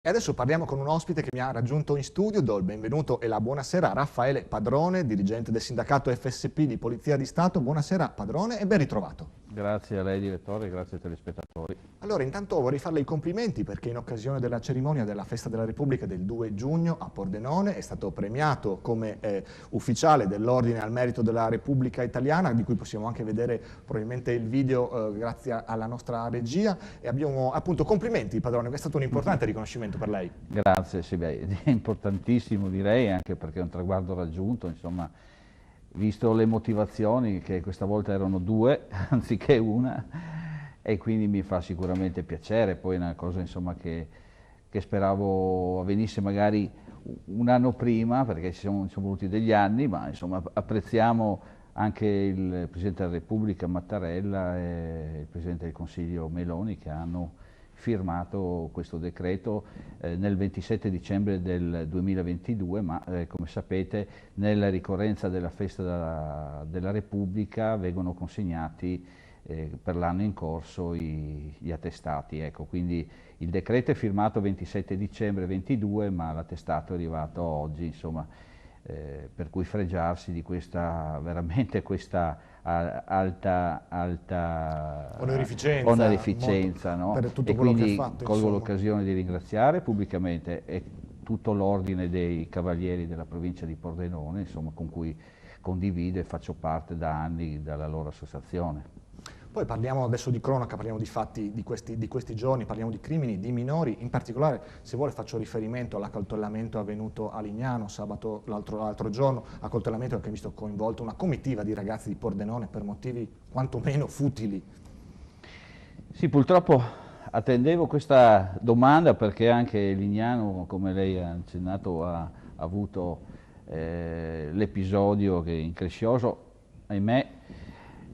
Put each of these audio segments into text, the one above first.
E adesso parliamo con un ospite che mi ha raggiunto in studio. Do il benvenuto e la buonasera a Raffaele Padrone, dirigente del sindacato FSP di Polizia di Stato. Buonasera Padrone e ben ritrovato. Grazie a lei direttore e grazie ai telespettatori. Allora, intanto vorrei farle i complimenti perché in occasione della cerimonia della Festa della Repubblica del 2 giugno a Pordenone è stato premiato come ufficiale dell'Ordine al Merito della Repubblica Italiana, di cui possiamo anche vedere probabilmente il video grazie alla nostra regia. E abbiamo appunto complimenti Padrone, è stato un importante riconoscimento per lei. Grazie, sì, beh, è importantissimo direi, anche perché è un traguardo raggiunto, insomma, visto le motivazioni che questa volta erano due anziché una, e quindi mi fa sicuramente piacere. Poi è una cosa insomma che speravo avvenisse magari un anno prima, perché ci sono voluti degli anni, ma insomma apprezziamo anche il Presidente della Repubblica Mattarella e il Presidente del Consiglio Meloni che hanno firmato questo decreto nel 27 dicembre del 2022, ma come sapete nella ricorrenza della festa della Repubblica vengono consegnati per l'anno in corso gli attestati. Ecco, quindi il decreto è firmato 27 dicembre 22, ma l'attestato è arrivato oggi, insomma, per cui fregiarsi di questa, veramente questa alta onorificenza, no? Per tutto E quello che ha quindi fatto, colgo insomma. l'occasione di ringraziare pubblicamente tutto l'ordine dei Cavalieri della provincia di Pordenone, insomma, con cui condivido e faccio parte da anni dalla loro associazione. Poi parliamo adesso di cronaca, parliamo di fatti di questi giorni, parliamo di crimini, di minori, in particolare se vuole faccio riferimento all'accoltellamento avvenuto a Lignano sabato l'altro giorno, accoltellamento che ha visto coinvolto una comitiva di ragazzi di Pordenone per motivi quantomeno futili. Sì, purtroppo attendevo questa domanda perché anche Lignano, come lei ha accennato, ha avuto l'episodio che increscioso, ahimè.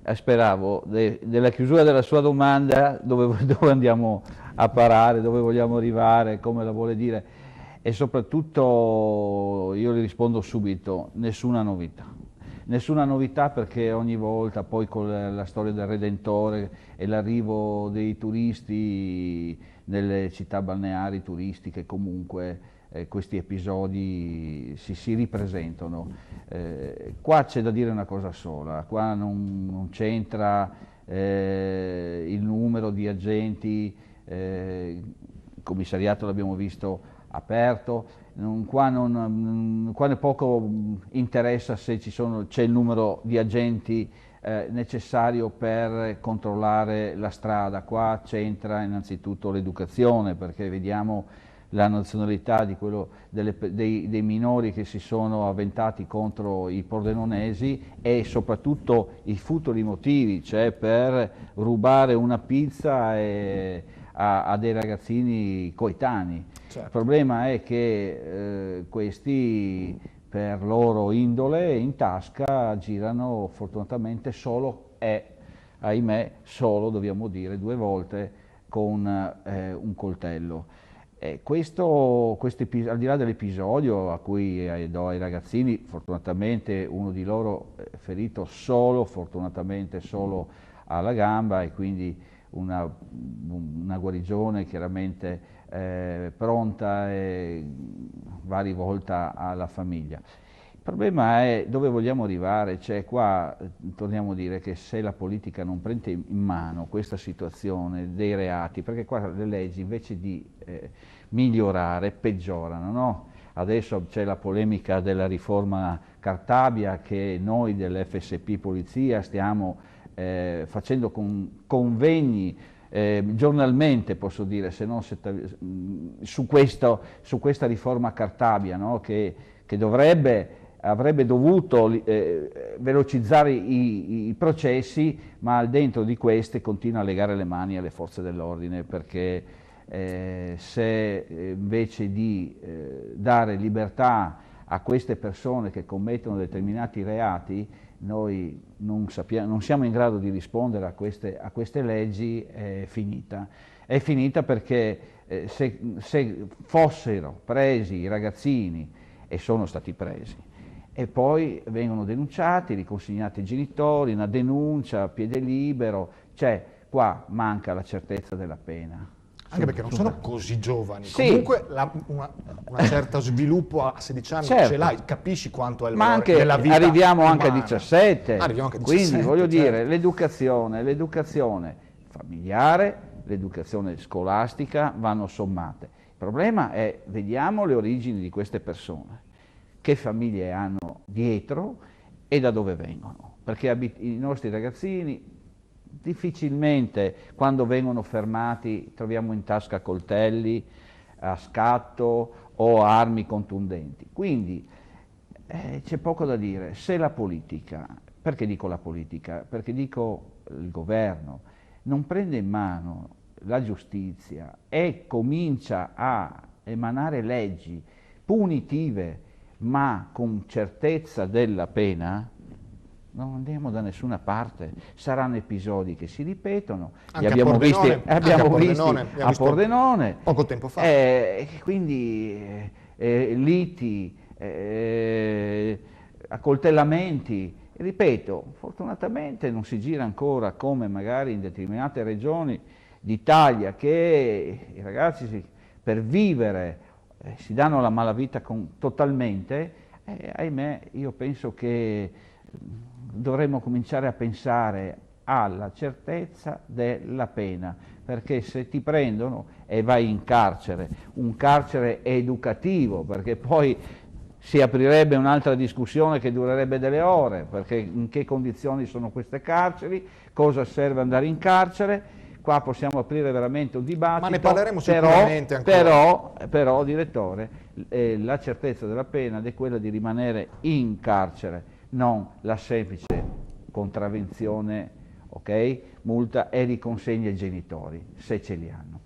Speravo della chiusura della sua domanda, dove andiamo a parare, dove vogliamo arrivare, come la vuole dire, e soprattutto io le rispondo subito: nessuna novità. Nessuna novità, perché ogni volta poi con la storia del Redentore e l'arrivo dei turisti nelle città balneari turistiche, comunque questi episodi si ripresentano. Qua c'è da dire una cosa sola: qua non c'entra il numero di agenti, il commissariato l'abbiamo visto aperto, qua ne poco interessa se c'è il numero di agenti necessario per controllare la strada. Qua c'entra innanzitutto l'educazione, perché vediamo la nazionalità dei minori che si sono avventati contro i pordenonesi e soprattutto i futuri motivi, cioè per rubare una pizza a dei ragazzini coetanei. Certo. Il problema è che questi, per loro indole, in tasca girano fortunatamente solo ahimè, solo, dobbiamo dire, 2 volte con un coltello. Al di là dell'episodio a cui do ai ragazzini, fortunatamente uno di loro è ferito fortunatamente solo alla gamba, e quindi una guarigione chiaramente pronta e va rivolta alla famiglia. Il problema è dove vogliamo arrivare, cioè qua torniamo a dire che se la politica non prende in mano questa situazione dei reati, perché qua le leggi invece di migliorare peggiorano, no? Adesso c'è la polemica della riforma Cartabia che noi dell'FSP Polizia stiamo facendo convegni giornalmente, posso dire, se non su questa riforma Cartabia, no? che avrebbe dovuto velocizzare i processi, ma al dentro di queste continua a legare le mani alle forze dell'ordine, perché se invece di dare libertà a queste persone che commettono determinati reati, noi non siamo in grado di rispondere a queste leggi, è finita. È finita perché se fossero presi i ragazzini, e sono stati presi, e poi vengono denunciati, riconsegnati ai genitori, una denuncia a piede libero, cioè qua manca la certezza della pena. Anche perché non sono così giovani. Sì. Comunque una certa sviluppo a 16 anni Certo. ce l'hai, capisci quanto è il Ma valore anche, della vita arriviamo umana. anche a 17, Arriviamo anche a quindi 17, voglio certo. dire, l'educazione familiare, l'educazione scolastica vanno sommate. Il problema è, vediamo le origini di queste persone, che famiglie hanno dietro e da dove vengono, perché i nostri ragazzini difficilmente quando vengono fermati troviamo in tasca coltelli a scatto o armi contundenti, quindi c'è poco da dire. Se la politica, perché dico la politica? Perché dico il governo, non prende in mano la giustizia e comincia a emanare leggi punitive ma con certezza della pena, non andiamo da nessuna parte. Saranno episodi che si ripetono, li abbiamo visti a Pordenone poco tempo fa. Quindi liti, accoltellamenti, ripeto, fortunatamente non si gira ancora come magari in determinate regioni d'Italia, che i ragazzi per vivere si danno la malavita totalmente, ahimè io penso che dovremmo cominciare a pensare alla certezza della pena, perché se ti prendono e vai in carcere, un carcere educativo, perché poi si aprirebbe un'altra discussione che durerebbe delle ore, perché in che condizioni sono queste carceri, cosa serve andare in carcere. Qua possiamo aprire veramente un dibattito, ma ne parleremo sicuramente ancora. Però, direttore, la certezza della pena è quella di rimanere in carcere, non la semplice contravvenzione, ok? Multa e riconsegna ai genitori, se ce li hanno.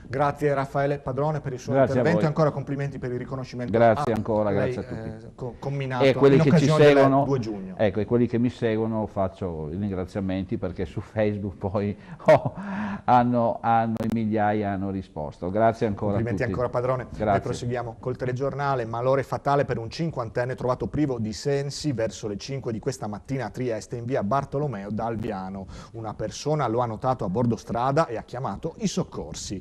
Grazie Raffaele Padrone per il suo Grazie intervento e ancora complimenti per il riconoscimento. Grazie ancora, grazie a tutti. Comminato E quelli in che ci occasione del seguono, 2 giugno. ecco, e quelli che mi seguono faccio i ringraziamenti perché su Facebook poi hanno in migliaia hanno risposto. Grazie ancora Complimenti a tutti. ancora Padrone. Grazie. Noi proseguiamo col telegiornale. Malore fatale per un cinquantenne trovato privo di sensi verso le 5 di questa mattina a Trieste in via Bartolomeo da Alviano. Una persona lo ha notato a bordo strada e ha chiamato i soccorsi.